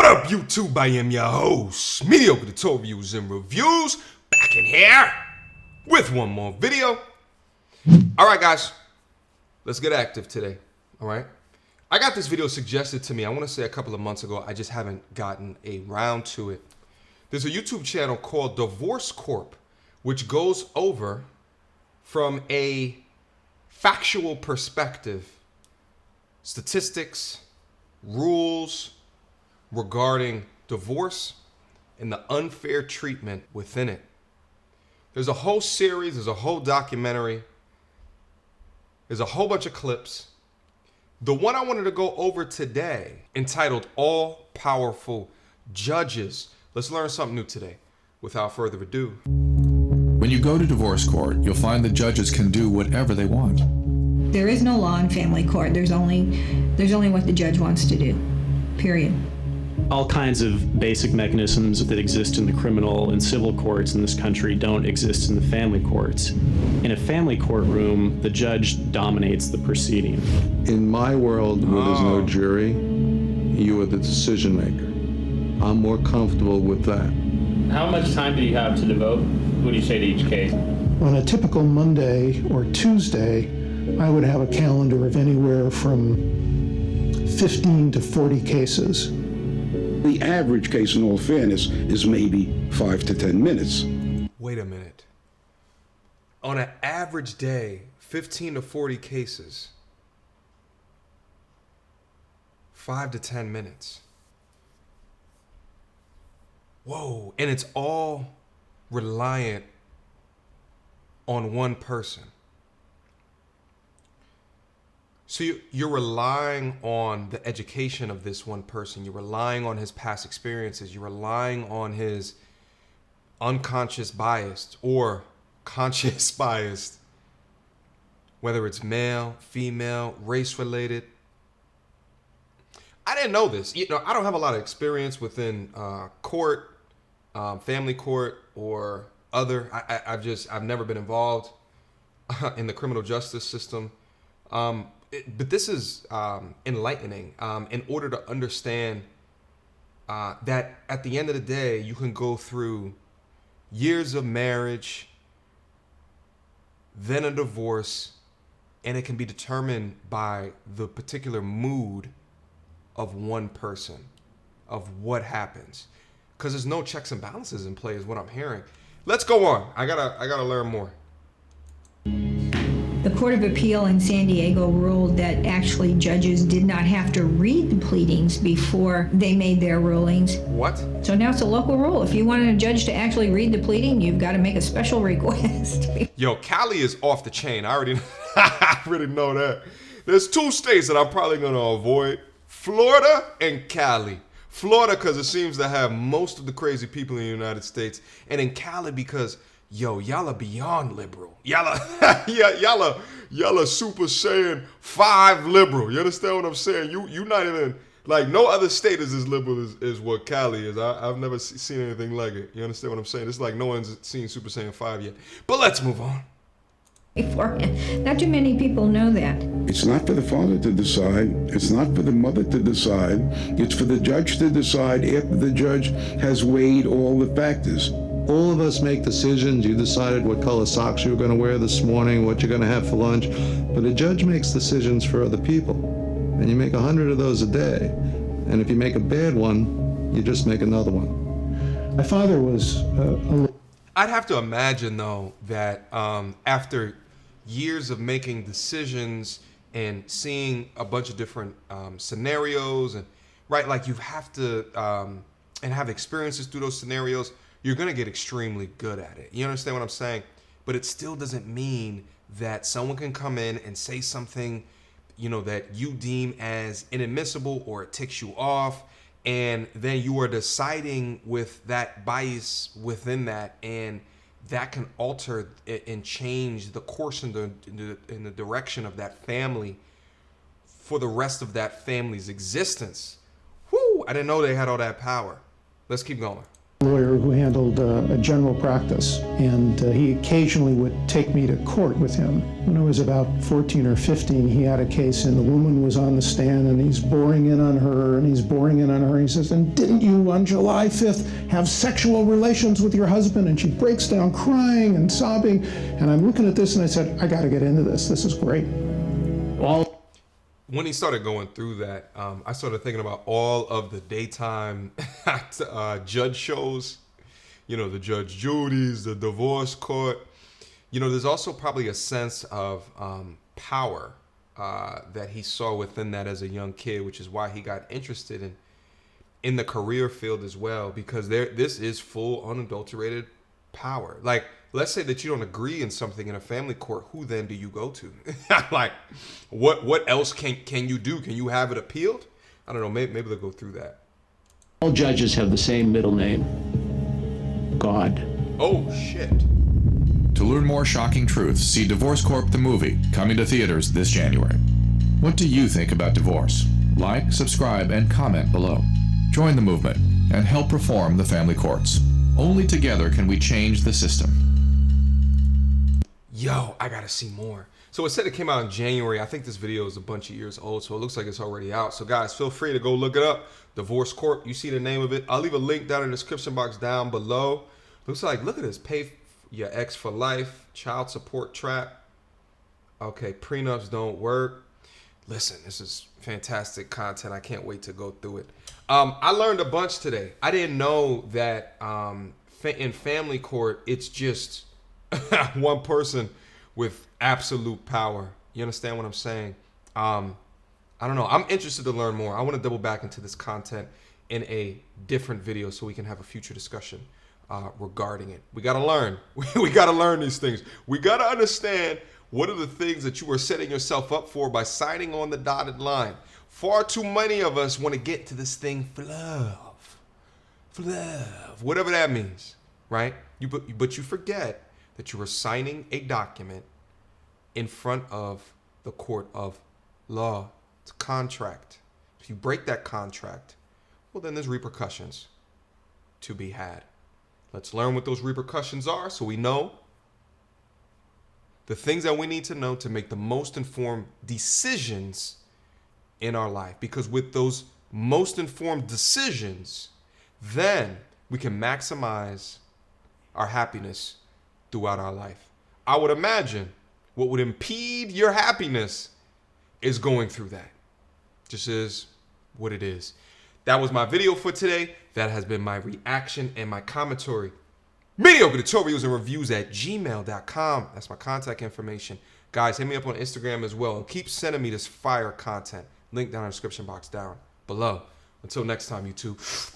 up, YouTube? I am your host, Mediocre, the total views and reviews, back in here with one more video. All right, guys, let's get active today, all right? I got this video suggested to me, I want to say a couple of months ago. I just haven't gotten around to it. There's a YouTube channel called Divorce Corp, which goes over from a factual perspective, statistics, rules regarding divorce and the unfair treatment within it. There's a whole series, there's a whole documentary, there's a whole bunch of clips. The one I wanted to go over today, entitled All Powerful Judges. Let's learn something new today. Without further ado. When you go to divorce court, you'll find the judges can do whatever they want. There is no law in family court. There's only what the judge wants to do, period. All kinds of basic mechanisms that exist in the criminal and civil courts in this country don't exist in the family courts. In a family courtroom, the judge dominates the proceeding. In my world, where there's no jury, you are the decision maker. I'm more comfortable with that. How much time do you have to devote, would you say, to each case? On a typical Monday or Tuesday, I would have a calendar of anywhere from 15 to 40 cases. The average case, in all fairness, is maybe 5 to 10 minutes. Wait a minute. On an average day, 15 to 40 cases, 5 to 10 minutes. Whoa, and it's all reliant on one person. So you're relying on the education of this one person. You're relying on his past experiences. You're relying on his unconscious bias or conscious bias, whether it's male, female, race-related. I didn't know this. You know, I don't have a lot of experience within court, family court, or other. I've never been involved in the criminal justice system. But this is enlightening in order to understand that at the end of the day, you can go through years of marriage, then a divorce, and it can be determined by the particular mood of one person, of what happens. Because there's no checks and balances in play is what I'm hearing. Let's go on. I gotta learn more. The Court of Appeal in San Diego ruled that actually judges did not have to read the pleadings before they made their rulings. What? So now it's a local rule. If you wanted a judge to actually read the pleading, you've got to make a special request. Yo, Cali is off the chain. I already know that. There's two states that I'm probably going to avoid. Florida and Cali. Florida because it seems to have most of the crazy people in the United States. And in Cali because, yo, y'all are beyond liberal. Y'all are Super Saiyan 5 liberal. You understand what I'm saying? You not even, like, no other state is as liberal as what Cali is. I've never seen anything like it. You understand what I'm saying? It's like no one's seen Super Saiyan 5 yet. But let's move on. Not too many people know that. It's not for the father to decide. It's not for the mother to decide. It's for the judge to decide after the judge has weighed all the factors. All of us make decisions. You decided what color socks you were going to wear this morning, what you're going to have for lunch. But a judge makes decisions for other people. And you make 100 of those a day. And if you make a bad one, you just make another one. My father was I'd have to imagine, though, that after years of making decisions and seeing a bunch of different scenarios, and right, like you have to and have experiences through those scenarios, you're going to get extremely good at it. You understand what I'm saying? But it still doesn't mean that someone can come in and say something, you know, that you deem as inadmissible or it ticks you off, and then you are deciding with that bias within that, and that can alter and change the course in the direction of that family for the rest of that family's existence. Whoo! I didn't know they had all that power. Let's keep going. lawyer who handled a general practice, and he occasionally would take me to court with him. When I was about 14 or 15, he had a case, and the woman was on the stand, and he's boring in on her, and he's boring in on her, and he says, "And didn't you on July 5th have sexual relations with your husband?" And she breaks down crying and sobbing, and I'm looking at this, and I said, I got to get into this. This is great. When he started going through that, I started thinking about all of the daytime judge shows, you know, the Judge Judy's, the divorce court. You know, there's also probably a sense of power that he saw within that as a young kid, which is why he got interested in the career field as well, because this is full unadulterated power. Like, let's say that you don't agree in something in a family court. Who then do you go to? Like, what else can you do? Can you have it appealed? I don't know. Maybe they'll go through that. All judges have the same middle name, God. Oh, shit. To learn more shocking truths, see Divorce Corp the movie, coming to theaters this January. What do you think about divorce? Like, subscribe, and comment below. Join the movement and help reform the family courts. Only together can we change the system. Yo, I gotta see more. So it said it came out in January. I think this video is a bunch of years old, so it looks like it's already out. So guys, feel free to go look it up. Divorce Court, you see the name of it. I'll leave a link down in the description box down below. Looks like, look at this. Pay your ex for life. Child support trap. Okay, prenups don't work. Listen, this is fantastic content. I can't wait to go through it. I learned a bunch today. I didn't know that in family court, it's just one person with absolute power. You understand what I'm saying? I don't know. I'm interested to learn more. I want to double back into this content in a different video so we can have a future discussion regarding it. We got to learn. We got to learn these things. We got to understand what are the things that you are setting yourself up for by signing on the dotted line. Far too many of us want to get to this thing for love, whatever that means, right? But you forget that you are signing a document in front of the court of law. It's a contract. If you break that contract, well, then there's repercussions to be had. Let's learn what those repercussions are so we know the things that we need to know to make the most informed decisions in our life. Because with those most informed decisions, then we can maximize our happiness throughout our life. I would imagine what would impede your happiness is going through that. Just is what it is. That was my video for today. That has been my reaction and my commentary. Mediocre tutorials and reviews at gmail.com. That's my contact information. Guys, hit me up on Instagram as well. And keep sending me this fire content. Link down in the description box down below. Until next time, YouTube.